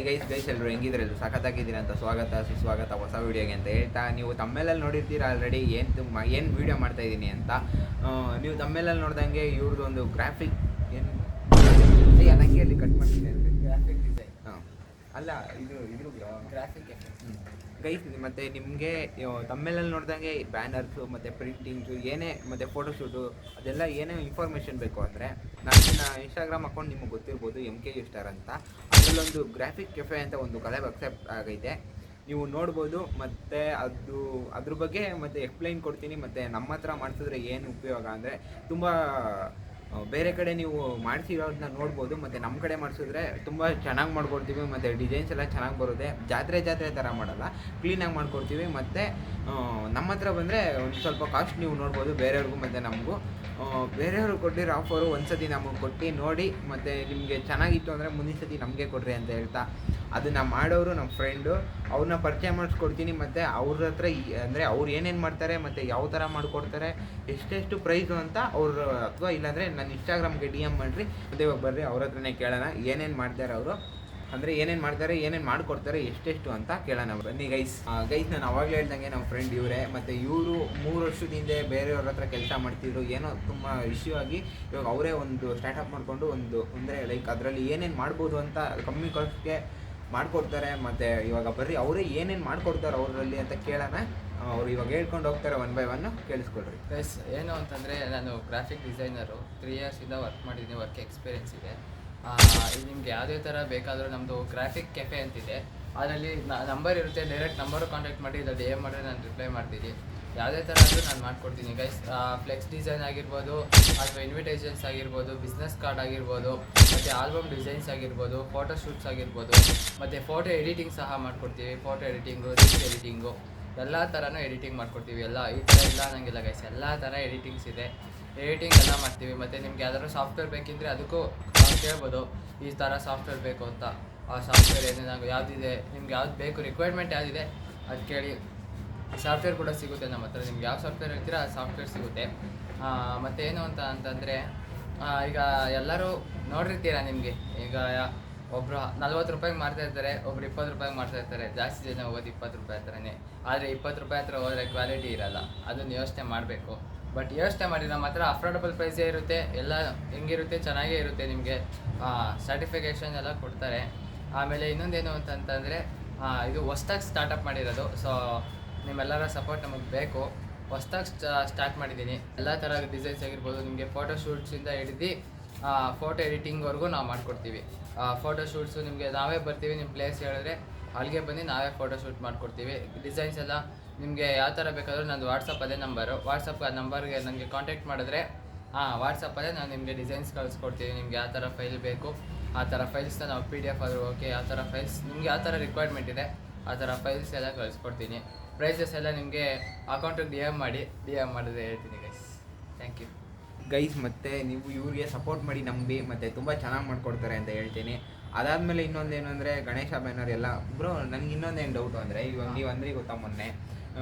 Guys ಎಲ್ಲರೂ ಹೆಂಗಿದ್ರಲ್ಲ ಸಖತ್ತಾಗಿದ್ದೀರಿ ಅಂತ ಸುಸ್ವಾಗತ ಹೊಸ ವೀಡಿಯೋಗೆ ಅಂತ ಹೇಳ್ತಾ, ನೀವು ತಮ್ಮೇಲಲ್ಲಿ ನೋಡಿರ್ತೀರ ಆಲ್ರೆಡಿ ಏನು ವೀಡಿಯೋ ಮಾಡ್ತಾ ಇದ್ದೀನಿ ಅಂತ. ನೀವು ತಮ್ಮೇಲಲ್ಲಿ ನೋಡ್ದಂಗೆ ಇವ್ರದ್ದು ಒಂದು ಗ್ರಾಫಿಕ್ ಏನು ನನಗೆ ಅಲ್ಲಿ ಕಟ್ ಮಾಡ್ತೀನಿ ಅಂದರೆ ಗ್ರಾಫಿಕ್ ಡಿಸೈನ್ ಅಲ್ಲ ಇದು ಗ್ರಾಫಿಕ್ ಗೈಸ್. ಮತ್ತು ನಿಮಗೆ ತಮ್ಮೇಲಲ್ಲಿ ನೋಡ್ದಂಗೆ ಬ್ಯಾನರ್ಸು ಮತ್ತು ಪ್ರಿಂಟಿಂಗ್ಸು ಏನೇ ಮತ್ತು ಫೋಟೋಶೂಟು ಅದೆಲ್ಲ ಏನೇ ಇನ್ಫಾರ್ಮೇಷನ್ ಬೇಕು ಅಂದರೆ ನನ್ನ ಇನ್ಸ್ಟಾಗ್ರಾಮ್ ಅಕೌಂಟ್ ನಿಮಗೆ ಗೊತ್ತಿರ್ಬೋದು, MKU ಸ್ಟಾರ್ ಅಂತ. ಅದರಲ್ಲೊಂದು ಗ್ರಾಫಿಕ್ ಕೆಫೆ ಅಂತ ಒಂದು ಕಲೆಬ್ ಅಕ್ಸೆಪ್ಟ್ ಆಗೈತೆ, ನೀವು ನೋಡ್ಬೋದು. ಮತ್ತು ಅದ್ರ ಬಗ್ಗೆ ಮತ್ತು ಎಕ್ಸ್ಪ್ಲೈನ್ ಕೊಡ್ತೀನಿ. ಮತ್ತು ನಮ್ಮ ಹತ್ರ ಮಾಡಿಸಿದ್ರೆ ಏನು ಉಪಯೋಗ ಅಂದರೆ ತುಂಬ ಬೇರೆ ಕಡೆ ನೀವು ಮಾಡಿಸಿರೋದನ್ನ ನೋಡ್ಬೋದು, ಮತ್ತು ನಮ್ಮ ಕಡೆ ಮಾಡಿಸಿದ್ರೆ ತುಂಬ ಚೆನ್ನಾಗಿ ಮಾಡ್ಕೊಡ್ತೀವಿ. ಮತ್ತು ಡಿಸೈನ್ಸ್ ಎಲ್ಲ ಚೆನ್ನಾಗಿ ಬರುತ್ತೆ. ಜಾತ್ರೆ ಥರ ಮಾಡಲ್ಲ, ಕ್ಲೀನಾಗಿ ಮಾಡ್ಕೊಡ್ತೀವಿ. ಮತ್ತು ನಮ್ಮ ಹತ್ರ ಬಂದರೆ ಒಂದು ಸ್ವಲ್ಪ ಕಾಸ್ಟ್ ನೀವು ನೋಡ್ಬೋದು ಬೇರೆಯವ್ರಿಗೂ ಮತ್ತು ನಮಗೂ. ಬೇರೆಯವರು ಕೊಟ್ಟಿರೋ ಆಫರು ಒಂದು ಸತಿ ನಮಗೆ ಕೊಟ್ಟು ನೋಡಿ, ಮತ್ತು ನಿಮಗೆ ಚೆನ್ನಾಗಿತ್ತು ಅಂದರೆ ಮುಂದಿನ ಸತಿ ನಮಗೆ ಕೊಡ್ರಿ ಅಂತ ಹೇಳ್ತಾ, ಅದನ್ನು ಮಾಡೋರು ನಮ್ಮ ಫ್ರೆಂಡು, ಅವ್ರನ್ನ ಪರಿಚಯ ಮಾಡಿಸ್ಕೊಡ್ತೀನಿ. ಮತ್ತು ಅವ್ರ ಹತ್ರ ಅಂದರೆ ಅವ್ರು ಏನೇನು ಮಾಡ್ತಾರೆ ಮತ್ತು ಯಾವ ಥರ ಮಾಡಿಕೊಡ್ತಾರೆ, ಎಷ್ಟೆಷ್ಟು ಪ್ರೈಸು ಅಂತ ಅವರು, ಅಥವಾ ಇಲ್ಲಾಂದರೆ ನನ್ನ ಇನ್ಸ್ಟಾಗ್ರಾಮ್ಗೆ DM ಮಾಡಿರಿ. ಮತ್ತು ಇವಾಗ ಬರ್ರಿ ಅವ್ರ ಹತ್ರನೇ ಕೇಳೋಣ ಏನೇನು ಮಾಡ್ತಾರೆ ಅವರು, ಅಂದರೆ ಏನೇನು ಮಾಡ್ತಾರೆ, ಏನೇನು ಮಾಡಿಕೊಡ್ತಾರೆ, ಎಷ್ಟೆಷ್ಟು ಅಂತ ಕೇಳೋಣ. ಬನ್ನಿ ಗೈಸ್. ನಾನು ಅವಾಗಲೇ ಹೇಳ್ದಂಗೆ ನಮ್ಮ ಫ್ರೆಂಡ್ ಇವರೇ. ಮತ್ತು ಇವರು 3 ವರ್ಷದಿಂದ ಬೇರೆಯವ್ರ ಹತ್ರ ಕೆಲಸ ಮಾಡ್ತಿದ್ರು. ಏನೋ ತುಂಬ ಇಶ್ಯೂ ಆಗಿ ಇವಾಗ ಅವರೇ ಒಂದು ಸ್ಟಾರ್ಟಪ್ ಮಾಡಿಕೊಂಡು ಅಂದರೆ ಲೈಕ್ ಅದರಲ್ಲಿ ಏನೇನು ಮಾಡ್ಬೋದು ಅಂತ ಕಮ್ಮಿ ಕಾಸ್ಟ್ಗೆ ಮಾಡಿಕೊಡ್ತಾರೆ. ಮತ್ತು ಇವಾಗ ಬರ್ರಿ ಅವರೇ ಏನೇನು ಮಾಡಿಕೊಡ್ತಾರೆ ಅವರಲ್ಲಿ ಅಂತ ಕೇಳೋಣ. ಅವ್ರು ಇವಾಗ ಹೇಳ್ಕೊಂಡು ಹೋಗ್ತಾರೆ ಒನ್ ಬೈ ಒನ್, ಕೇಳಿಸ್ಕೊಳ್ರಿ. ಪ್ಲಸ್ ಏನು ಅಂತಂದರೆ, ನಾನು ಗ್ರಾಫಿಕ್ ಡಿಸೈನರು 3 ಇಯರ್ಸಿಂದ ವರ್ಕ್ ಮಾಡಿದ್ದೀನಿ, ವರ್ಕ್ ಎಕ್ಸ್ಪೀರಿಯೆನ್ಸ್ ಇದೆ. ಇದು ನಿಮ್ಗೆ ಯಾವುದೇ ಥರ ಬೇಕಾದರೂ ನಮ್ಮದು ಗ್ರಾಫಿಕ್ ಕೆಫೆ ಅಂತಿದೆ, ಅದರಲ್ಲಿ ನಂಬರ್ ಇರುತ್ತೆ, ಡೈರೆಕ್ಟ್ ನಂಬರು ಕಾಂಟ್ಯಾಕ್ಟ್ ಮಾಡಿ, ಇಲ್ಲ DM ಮಾಡಿದ್ರೆ ನಾನು ರಿಪ್ಲೈ ಮಾಡ್ತೀನಿ. ಯಾವುದೇ ಥರ ಆದರೂ ನಾನು ಮಾಡ್ಕೊಡ್ತೀನಿ ಗೈಸ್. ಫ್ಲೆಕ್ಸ್ ಡಿಸೈನ್ ಆಗಿರ್ಬೋದು, ಅಥವಾ ಇನ್ವಿಟೇಷನ್ಸ್ ಆಗಿರ್ಬೋದು, ಬಿಸ್ನೆಸ್ ಕಾರ್ಡ್ ಆಗಿರ್ಬೋದು, ಮತ್ತು ಆಲ್ಬಮ್ ಡಿಸೈನ್ಸ್ ಆಗಿರ್ಬೋದು, ಫೋಟೋ ಶೂಟ್ಸ್ ಆಗಿರ್ಬೋದು, ಮತ್ತು ಫೋಟೋ ಎಡಿಟಿಂಗ್ ಸಹ ಮಾಡ್ಕೊಡ್ತೀವಿ. ಫೋಟೋ ಎಡಿಟಿಂಗು, ರೀಲ್ಸ್ ಎಡಿಟಿಂಗು, ಎಲ್ಲ ಥರನೂ ಎಡಿಟಿಂಗ್ ಮಾಡ್ಕೊಡ್ತೀವಿ. ಎಲ್ಲ ಈ ಥರ ಇಲ್ಲ ಅನ್ನೋಂಗಿಲ್ಲ ಗೈಸ್, ಎಲ್ಲ ಥರ ಎಡಿಟಿಂಗ್ಸ್ ಇದೆ, ಎಡಿಟಿಂಗ್ ಎಲ್ಲ ಮಾಡ್ತೀವಿ. ಮತ್ತು ನಿಮ್ಗೆ ಯಾವ್ದಾದ್ರು ಸಾಫ್ಟ್ವೇರ್ ಬೇಕಿದ್ದರೆ ಅದಕ್ಕೂ ಕೇಳ್ಬೋದು, ಈ ಥರ ಸಾಫ್ಟ್ವೇರ್ ಬೇಕು ಅಂತ. ಆ ಸಾಫ್ಟ್ವೇರ್ ಏನೇನಾಗು ಯಾವುದಿದೆ, ನಿಮ್ಗೆ ಯಾವ್ದು ಬೇಕು, ರಿಕ್ವೈರ್ಮೆಂಟ್ ಯಾವುದಿದೆ ಅದು ಕೇಳಿ. ಸಾಫ್ಟ್ವೇರ್ ಕೂಡ ಸಿಗುತ್ತೆ ನಮ್ಮ ಹತ್ರ. ನಿಮ್ಗೆ ಯಾವ ಸಾಫ್ಟ್ವೇರ್ ಹೇಳ್ತೀರಾ ಆ ಸಾಫ್ಟ್ವೇರ್ ಸಿಗುತ್ತೆ. ಮತ್ತು ಏನು ಅಂತಂದರೆ, ಈಗ ಎಲ್ಲರೂ ನೋಡಿರ್ತೀರ, ನಿಮಗೆ ಈಗ ಒಬ್ಬರು 40 ರೂಪಾಯಿಗೆ ಮಾಡ್ತಾಯಿರ್ತಾರೆ, ಒಬ್ರು 20 ರೂಪಾಯಿಗೆ ಮಾಡ್ತಾಯಿರ್ತಾರೆ. ಜಾಸ್ತಿ ಜನ ಹೋಗೋದು 20 ರೂಪಾಯಿ ಹತ್ರನೇ. ಆದರೆ 20 ರೂಪಾಯಿ ಹತ್ರ ಹೋದರೆ ಕ್ವಾಲಿಟಿ ಇರೋಲ್ಲ, ಅದನ್ನು ಯೋಚನೆ ಮಾಡಬೇಕು. ಬಟ್ ಯೋಚನೆ ಮಾಡಿ, ನಮ್ಮ ಹತ್ರ ಅಫೋರ್ಡಬಲ್ ಪ್ರೈಸೇ ಇರುತ್ತೆ, ಎಲ್ಲ ಹೆಂಗಿರುತ್ತೆ ಚೆನ್ನಾಗೇ ಇರುತ್ತೆ. ನಿಮಗೆ ಸರ್ಟಿಫಿಕೇಷನ್ ಎಲ್ಲ ಕೊಡ್ತಾರೆ. ಆಮೇಲೆ ಇನ್ನೊಂದೇನು ಅಂತಂದರೆ, ಇದು ಹೊಸ್ದಾಗಿ ಸ್ಟಾರ್ಟಪ್ ಮಾಡಿರೋದು. ಸೊ ನಿಮ್ಮೆಲ್ಲರ ಸಪೋರ್ಟ್ ನಮಗೆ ಬೇಕು. ಹೊಸ್ದಾಗಿ ಸ್ಟಾರ್ಟ್ ಮಾಡಿದ್ದೀನಿ. ಎಲ್ಲ ಥರ ಡಿಸೈನ್ಸ್ ಆಗಿರ್ಬೋದು, ನಿಮಗೆ ಫೋಟೋ ಶೂಟ್ಸಿಂದ ಹಿಡಿದು ಫೋಟೋ ಎಡಿಟಿಂಗ್ವರೆಗೂ ನಾವು ಮಾಡಿಕೊಡ್ತೀವಿ. ಫೋಟೋ ಶೂಟ್ಸು ನಿಮಗೆ ನಾವೇ ಬರ್ತೀವಿ, ನಿಮ್ಮ ಪ್ಲೇಸ್ ಹೇಳಿದ್ರೆ ಅಲ್ಲಿಗೆ ಬಂದು ನಾವೇ ಫೋಟೋ ಶೂಟ್ ಮಾಡಿಕೊಡ್ತೀವಿ. ಡಿಸೈನ್ಸ್ ಎಲ್ಲ ನಿಮಗೆ ಯಾವ ಥರ ಬೇಕಾದರೂ ನಂದು ವಾಟ್ಸಪ್ ಅದೇ ನಂಬರು, ವಾಟ್ಸಪ್ ಆ ನಂಬರ್ಗೆ ನನಗೆ ಕಾಂಟ್ಯಾಕ್ಟ್ ಮಾಡಿದ್ರೆ ವಾಟ್ಸಪ್ಪಲ್ಲೇ ನಾನು ನಿಮಗೆ ಡಿಸೈನ್ಸ್ ಕಳಿಸ್ಕೊಡ್ತೀವಿ. ನಿಮ್ಗೆ ಯಾವ ಥರ ಫೈಲ್ ಬೇಕು ಆ ಥರ ಫೈಲ್ಸ್ನ ನಾವು PDF ಆದರೂ ಓಕೆ, ಯಾವ ಥರ ಫೈಲ್ಸ್ ನಿಮ್ಗೆ ಯಾವ ಥರ ರಿಕ್ವೈರ್ಮೆಂಟ್ ಇದೆ ಆ ಥರ ಫೈಲ್ಸ್ ಎಲ್ಲ ಕಳಿಸ್ಕೊಡ್ತೀನಿ. ಪ್ರೈಸಸ್ ಎಲ್ಲ ನಿಮಗೆ ಅಕೌಂಟಿಗೆ DM ಮಾಡಿದ್ರೆ ಹೇಳ್ತೀನಿ ಗೈಸ್. Thank you guys. ಮತ್ತು ನೀವು ಇವ್ರಿಗೆ ಸಪೋರ್ಟ್ ಮಾಡಿ ನಂಬಿ, ಮತ್ತು ತುಂಬ ಚೆನ್ನಾಗಿ ಮಾಡಿಕೊಡ್ತಾರೆ ಅಂತ ಹೇಳ್ತೀನಿ. ಅದಾದಮೇಲೆ ಇನ್ನೊಂದೇನು ಅಂದರೆ, ಗಣೇಶ ಬ್ಯಾನರ್ ಎಲ್ಲ ಬ್ರೋ. ನನಗೆ ಇನ್ನೊಂದೇನು ಡೌಟು ಅಂದರೆ, ಇವಾಗ ನೀವು ಅಂದರೆ ಗೊತ್ತಾ, ಮೊನ್ನೆ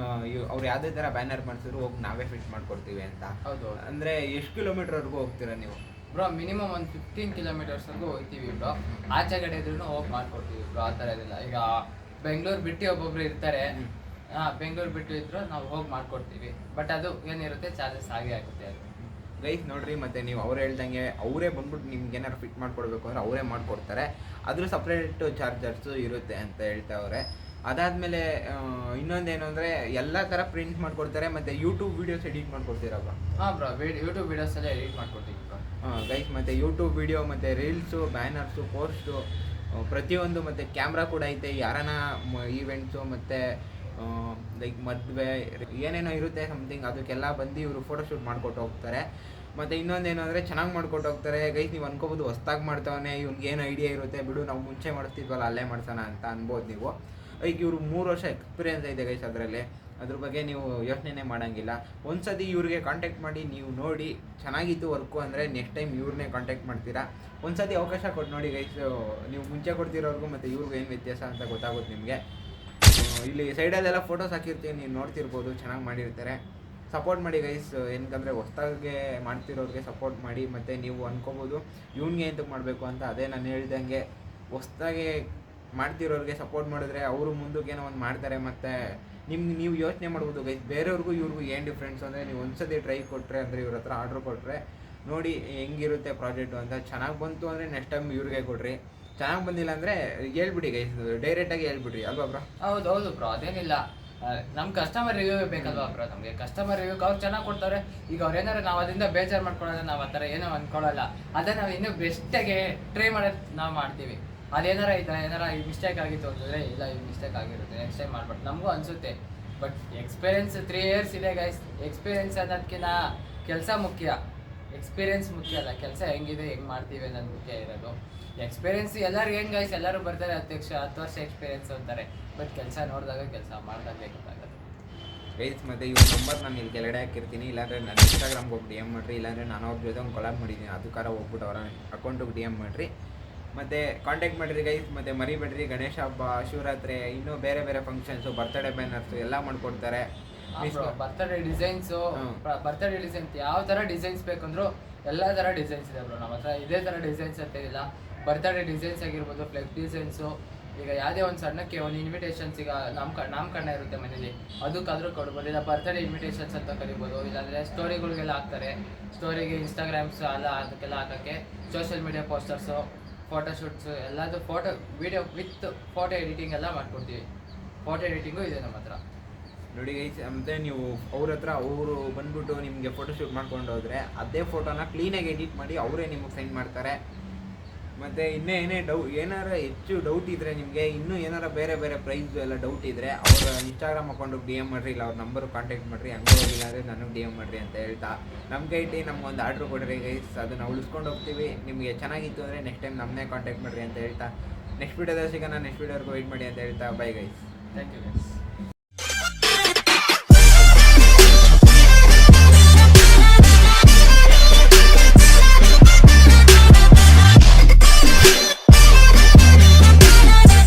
ಅವ್ರು ಯಾವುದೇ ಥರ ಬ್ಯಾನರ್ ಮಾಡಿಸಿದ್ರು ಹೋಗಿ ನಾವೇ ಫಿಟ್ ಮಾಡಿಕೊಡ್ತೀವಿ ಅಂತ. ಹೌದು. ಅಂದರೆ ಎಷ್ಟು ಕಿಲೋಮೀಟ್ರ್ವರೆಗೂ ಹೋಗ್ತೀರಾ ನೀವು ಬ್ರೋ? ಮಿನಿಮಮ್ ಒಂದು 15 ಕಿಲೋಮೀಟರ್ಸ್ವರೆಗೂ ಹೋಗ್ತೀವಿ ಬ್ರೋ. ಆಚೆ ಕಡೆ ಇದ್ರೂ ಹೋಗಿ ಮಾಡ್ಕೊಡ್ತೀವಿ ಬ್ರೋ. ಆ ಥರ ಇರಲಿಲ್ಲ. ಈಗ ಬೆಂಗಳೂರು ಬಿಟ್ಟು ಒಬ್ಬೊಬ್ರು ಇರ್ತಾರೆ, ಬೆಂಗಳೂರು ಬಿಟ್ಟು ಇದ್ದರೂ ನಾವು ಹೋಗಿ ಮಾಡ್ಕೊಡ್ತೀವಿ. ಬಟ್ ಅದು ಏನಿರುತ್ತೆ, ಚಾರ್ಜಸ್ ಆಗೇ ಆಗುತ್ತೆ ಅದು ಗೈಸ್. ನೋಡಿರಿ, ಮತ್ತು ನೀವು ಅವ್ರು ಹೇಳ್ದಂಗೆ ಅವರೇ ಬಂದ್ಬಿಟ್ಟು ನಿಮ್ಗೆ ಏನಾರು ಫಿಟ್ ಮಾಡಿಕೊಡ್ಬೇಕು ಅಂದರೆ ಅವರೇ ಮಾಡಿಕೊಡ್ತಾರೆ. ಅದ್ರ ಸಪ್ರೇಟ್ ಚಾರ್ಜರ್ಸು ಇರುತ್ತೆ ಅಂತ ಹೇಳ್ತಾವ್ರೆ. ಅದಾದಮೇಲೆ ಇನ್ನೊಂದೇನು ಅಂದರೆ, ಎಲ್ಲ ಥರ ಪ್ರಿಂಟ್ ಮಾಡಿಕೊಡ್ತಾರೆ. ಮತ್ತು ಯೂಟ್ಯೂಬ್ ವೀಡಿಯೋಸ್ ಎಡಿಟ್ ಮಾಡ್ಕೊಡ್ತೀರಾ ಬ್ರೋ? ಬ್ರೋ, ಯೂಟ್ಯೂಬ್ ವೀಡಿಯೋಸೆಲ್ಲ ಎಡಿಟ್ ಮಾಡ್ಕೊಡ್ತೀವಿ ಬ್ರೋ. ಗೈಸ್, ಮತ್ತು ಯೂಟ್ಯೂಬ್ ವೀಡಿಯೋ, ಮತ್ತು ರೀಲ್ಸು, ಬ್ಯಾನರ್ಸು, ಪೋಸ್ಟು, ಪ್ರತಿಯೊಂದು. ಮತ್ತು ಕ್ಯಾಮ್ರಾ ಕೂಡ ಐತೆ. ಯಾರನ ಈವೆಂಟ್ಸು ಮತ್ತು ಲೈಕ್ ಮದುವೆ ಏನೇನೋ ಇರುತ್ತೆ ಸಮಥಿಂಗ್, ಅದಕ್ಕೆಲ್ಲ ಬಂದು ಇವರು ಫೋಟೋಶೂಟ್ ಮಾಡಿಕೊಟ್ಟು ಹೋಗ್ತಾರೆ. ಮತ್ತು ಇನ್ನೊಂದೇನು ಅಂದರೆ, ಚೆನ್ನಾಗಿ ಮಾಡ್ಕೊಟ್ಟು ಹೋಗ್ತಾರೆ ಗೈಸ್. ನೀವು ಅನ್ಕೋಬೋದು ಹೊಸ್ದಾಗಿ ಮಾಡ್ತಾವನೆ, ಇವ್ನಿಗೆ ಏನು ಐಡಿಯಾ ಇರುತ್ತೆ ಬಿಡು, ನಾವು ಮುಂಚೆ ಮಾಡಿಸ್ತಿದ್ವಲ್ಲ ಅಲ್ಲೇ ಮಾಡ್ಸೋಣ ಅಂತ ಅನ್ಬೋದು ನೀವು. ಈಗ ಇವರು 3 ವರ್ಷ ಎಕ್ಸ್ಪೀರಿಯೆನ್ಸ್ ಇದೆ ಗೈಸ್ ಅದರಲ್ಲಿ. ಅದ್ರ ಬಗ್ಗೆ ನೀವು ಯೋಚನೆ ಮಾಡೋಂಗಿಲ್ಲ. ಒಂದು ಸತಿ ಇವ್ರಿಗೆ ಕಾಂಟ್ಯಾಕ್ಟ್ ಮಾಡಿ ನೀವು ನೋಡಿ ಚೆನ್ನಾಗಿತ್ತು ವರ್ಕು ಅಂದರೆ ನೆಕ್ಸ್ಟ್ ಟೈಮ್ ಇವ್ರನ್ನೇ ಕಾಂಟ್ಯಾಕ್ಟ್ ಮಾಡ್ತೀರಾ. ಒಂದು ಸತಿ ಅವಕಾಶ ಕೊಟ್ಟು ನೋಡಿ ಗೈಸ್. ನೀವು ಮುಂಚೆ ಕೊಡ್ತಿರೋರ್ಗೂ ಮತ್ತು ಇವ್ರಿಗೂ ಏನು ವ್ಯತ್ಯಾಸ ಅಂತ ಗೊತ್ತಾಗುತ್ತೆ ನಿಮಗೆ. ಇಲ್ಲಿ ಸೈಡಲ್ಲೆಲ್ಲ ಫೋಟೋಸ್ ಹಾಕಿರ್ತೀವಿ, ನೀವು ನೋಡ್ತಿರ್ಬೋದು, ಚೆನ್ನಾಗಿ ಮಾಡಿರ್ತಾರೆ. ಸಪೋರ್ಟ್ ಮಾಡಿ ಗೈಸ್. ಏನಕ್ಕಂದರೆ ಹೊಸ್ದಾಗೆ ಮಾಡ್ತಿರೋರಿಗೆ ಸಪೋರ್ಟ್ ಮಾಡಿ. ಮತ್ತು ನೀವು ಅನ್ಕೋಬೋದು ಇವ್ನಿಗೆ ಎಂತಕ್ಕೆ ಮಾಡಬೇಕು ಅಂತ. ಅದೇ ನಾನು ಹೇಳ್ದಂಗೆ ಹೊಸ್ದಾಗೆ ಮಾಡ್ತಿರೋರಿಗೆ ಸಪೋರ್ಟ್ ಮಾಡಿದ್ರೆ ಅವರು ಮುಂದಕ್ಕೆ ಏನೋ ಒಂದು ಮಾಡ್ತಾರೆ. ಮತ್ತು ನಿಮ್ಗೆ ನೀವು ಯೋಚನೆ ಮಾಡ್ಬೋದು ಗೈಸ್, ಬೇರೆಯವ್ರಿಗೂ ಇವ್ರಿಗೂ ಏನು ಡಿಫ್ರೆನ್ಸ್ ಅಂದರೆ, ನೀವು ಒಂದ್ಸತಿ ಟ್ರೈ ಕೊಟ್ಟರೆ ಅಂದರೆ ಇವ್ರ ಹತ್ರ ಆರ್ಡ್ರ್ ಕೊಟ್ಟರೆ ನೋಡಿ ಹೆಂಗಿರುತ್ತೆ ಪ್ರಾಜೆಕ್ಟು ಅಂತ. ಚೆನ್ನಾಗಿ ಬಂತು ಅಂದರೆ ನೆಕ್ಸ್ಟ್ ಟೈಮ್ ಇವ್ರಿಗೆ ಕೊಡ್ರಿ, ಚೆನ್ನಾಗಿ ಬಂದಿಲ್ಲ ಅಂದರೆ ಹೇಳ್ಬಿಡಿ ಗೈಸ್, ಡೈರೆಕ್ಟಾಗಿ ಹೇಳ್ಬಿಡ್ರಿ ಅಲ್ವಾ ಬ್ರೋ? ಹೌದು ಬ್ರೋ, ಅದೇನಿಲ್ಲ. ನಮ್ಮ ಕಸ್ಟಮರ್ ರಿವ್ಯೂ ಬೇಕಲ್ವಾ ಬ್ರೋ, ನಮಗೆ ಕಸ್ಟಮರ್ ರಿವ್ಯೂ ಅವ್ರು ಚೆನ್ನಾಗಿ ಕೊಡ್ತಾರೆ. ಈಗ ಅವ್ರು ಏನಾರು ನಾವು ಅದರಿಂದ ಬೇಜಾರು ಮಾಡ್ಕೊಳ್ಳೋದು, ನಾವು ಆ ಥರ ಏನೋ ಅಂದ್ಕೊಳ್ಳಲ್ಲ. ಅದೇ ನಾವು ಇನ್ನೂ ಬೆಸ್ಟಾಗಿ ಟ್ರೈ ಮಾಡೋದು ನಾವು ಮಾಡ್ತೀವಿ. ಅದೇನಾರ ಈ ಮಿಸ್ಟೇಕ್ ಆಗಿತ್ತು ಅಂತಂದರೆ, ಇಲ್ಲ ಈ ಮಿಸ್ಟೇಕ್ ಆಗಿರುತ್ತೆ ನೆಕ್ಸ್ಟ್ ಟೈಮ್ ಮಾಡ್ಬಾರ್ದು ನಮಗೂ ಅನಿಸುತ್ತೆ. ಬಟ್ ಎಕ್ಸ್ಪೀರಿಯೆನ್ಸ್ 3 years ಇದೆ ಗೈಸ್. ಎಕ್ಸ್ಪೀರಿಯೆನ್ಸ್ ಅನ್ನೋದಕ್ಕಿಂತ ಕೆಲಸ ಮುಖ್ಯ. ಎಕ್ಸ್ಪೀರಿಯೆನ್ಸ್ ಮುಖ್ಯ ಅಲ್ಲ, ಕೆಲಸ ಹೆಂಗಿದೆ ಹೆಂಗೆ ಮಾಡ್ತೀವಿ ಅನ್ನೋದು ಮುಖ್ಯ ಇರೋದು. ಎಕ್ಸ್ಪೀರಿಯೆನ್ಸ್ ಎಲ್ಲರಿಗೂ ಹೆಂಗೆ ಗೈಸ್, ಎಲ್ಲರೂ ಬರ್ತಾರೆ 10 ವರ್ಷ ಎಕ್ಸ್ಪೀರಿಯೆನ್ಸ್ ಅಂತಾರೆ. ಬಟ್ ಕೆಲಸ ನೋಡಿದಾಗ ಕೆಲಸ ಮಾಡಿದಾಗ ಗೊತ್ತಾಗುತ್ತೆ ಗೈಸ್. ಮತ್ತು ಇವ್ರ ನಂಬರ್ ನಾನು ಇಲ್ಲಿ ಕೆಳಗಡೆ ಹಾಕಿರ್ತೀನಿ, ಇಲ್ಲಾಂದರೆ ನನ್ನ ಇನ್ಸ್ಟಾಗ್ರಾಮ್ಗೆ ಹೋಗಿ DM ಮಾಡಿರಿ, ಇಲ್ಲಾಂದರೆ ನಾನು ಅವ್ರ ಜೊತೆ ಒಂದು ಕೊಲಾಬ್ ಮಾಡಿದ್ದೀನಿ, ಅದಕ್ಕಾರ ಹೋಗ್ಬಿಟ್ಟು ಅವರ ಅಕೌಂಟಿಗೆ DM ಮಾಡಿರಿ, ಮತ್ತು ಕಾಂಟ್ಯಾಕ್ಟ್ ಮಾಡಿರಿ ಗೈಸ್. ಮತ್ತು ಮರಿಬೇಡ್ರಿ, ಗಣೇಶ ಹಬ್ಬ, ಶಿವರಾತ್ರಿ, ಇನ್ನೂ ಬೇರೆ ಬೇರೆ ಫಂಕ್ಷನ್ಸು, ಬರ್ತ್ಡೇ ಬ್ಯಾನರ್ಸು ಎಲ್ಲ ಮಾಡಿಕೊಡ್ತಾರೆ. ಬರ್ತಡೇ ಡಿಸೈನ್ಸು, ಬರ್ತಡೇ ಡಿಸೈನ್ಸ್ ಯಾವ ಥರ ಡಿಸೈನ್ಸ್ ಬೇಕಂದ್ರು ಎಲ್ಲ ಥರ ಡಿಸೈನ್ಸ್ ಇದೆ ಬ್ರೋ ನಮ್ಮ ಹತ್ರ. ಇದೇ ಥರ ಡಿಸೈನ್ಸ್ ಅಂತ ಇಲ್ಲ, ಬರ್ತಡೇ ಡಿಸೈನ್ಸ್ ಆಗಿರ್ಬೋದು, ಫ್ಲೆಕ್ಸ್ ಡಿಸೈನ್ಸು. ಈಗ ಯಾವುದೇ ಒಂದು ಸಣ್ಣಕ್ಕೆ ಒಂದು ಇನ್ವಿಟೇಷನ್ಸ್, ಈಗ ನಾಮಕರಣ ಇರುತ್ತೆ ಮನೇಲಿ, ಅದಕ್ಕಾದ್ರೂ ಕೊಡ್ಬೋದು. ಇಲ್ಲ ಬರ್ತಡೇ ಇನ್ವಿಟೇಷನ್ಸ್ ಅಂತ ಕರಿಬೋದು, ಇಲ್ಲಾಂದರೆ ಸ್ಟೋರಿಗಳಿಗೆಲ್ಲ ಹಾಕ್ತಾರೆ, ಸ್ಟೋರಿಗೆ ಇನ್ಸ್ಟಾಗ್ರಾಮ್ಸ್ ಎಲ್ಲ ಅದಕ್ಕೆಲ್ಲ ಹಾಕೋಕ್ಕೆ, ಸೋಷಿಯಲ್ ಮೀಡಿಯಾ ಪೋಸ್ಟರ್ಸು, ಫೋಟೋಶೂಟ್ಸು ಎಲ್ಲದು, ವಿಡಿಯೋ ವಿತ್ ಫೋಟೋ ಎಡಿಟಿಂಗ್ ಎಲ್ಲ ಮಾಡ್ಕೊಡ್ತೀವಿ. ಫೋಟೋ ಎಡಿಟಿಂಗು ಇದೆ ನಮ್ಮ ಹತ್ರ ನೋಡಿ ಗೈಸ್. ಮತ್ತು ನೀವು ಅವ್ರ ಹತ್ರ ಅವರು ಬಂದ್ಬಿಟ್ಟು ನಿಮಗೆ ಫೋಟೋಶೂಟ್ ಮಾಡ್ಕೊಂಡು ಹೋದರೆ ಅದೇ ಫೋಟೋನ ಕ್ಲೀನಾಗಿ ಎಡಿಟ್ ಮಾಡಿ ಅವರೇ ನಿಮಗೆ ಸೆಂಡ್ ಮಾಡ್ತಾರೆ. ಮತ್ತು ಇನ್ನೂ ಏನಾರ ಹೆಚ್ಚು ಡೌಟ್ ಇದ್ದರೆ, ನಿಮಗೆ ಇನ್ನೂ ಏನಾರ ಬೇರೆ ಬೇರೆ ಪ್ರೈಸ್ ಎಲ್ಲ ಡೌಟ್ ಇದ್ದರೆ ಅವರ ಇನ್ಸ್ಟಾಗ್ರಾಮ್ ಅಕೌಂಟಿಗೆ DM ಮಾಡಿರಿ, ಇಲ್ಲ ಅವ್ರ ನಂಬರ್ ಕಾಂಟ್ಯಾಕ್ಟ್ ಮಾಡಿರಿ. ಹಂಗೆ ಹೋಗಿಲ್ಲ ಅಂದರೆ ನನಗೆ DM ಮಾಡಿರಿ ಅಂತ ಹೇಳ್ತಾ ನಮಗೆ ನಮ್ಗೊಂದು ಆರ್ಡ್ರ್ ಕೊಡ್ರಿ ಗೈಸ್, ಅದನ್ನು ಉಳಿಸ್ಕೊಂಡು ಹೋಗ್ತೀವಿ. ನಿಮಗೆ ಚೆನ್ನಾಗಿತ್ತು ಅಂದರೆ ನೆಕ್ಸ್ಟ್ ಟೈಮ್ ನಮ್ಮನ್ನೇ ಕಾಂಟ್ಯಾಕ್ಟ್ ಮಾಡಿರಿ ಅಂತ ಹೇಳ್ತಾ ನೆಕ್ಸ್ಟ್ ವೀಡಿಯೋದಲ್ಲಿ ಸಿಗೋಣ. ನೆಕ್ಸ್ಟ್ ವೀಡಿಯೋವರೆಗೂ ವೆಯ್ಟ್ ಮಾಡಿ ಅಂತ ಹೇಳ್ತಾ bye guys. Thank you guys.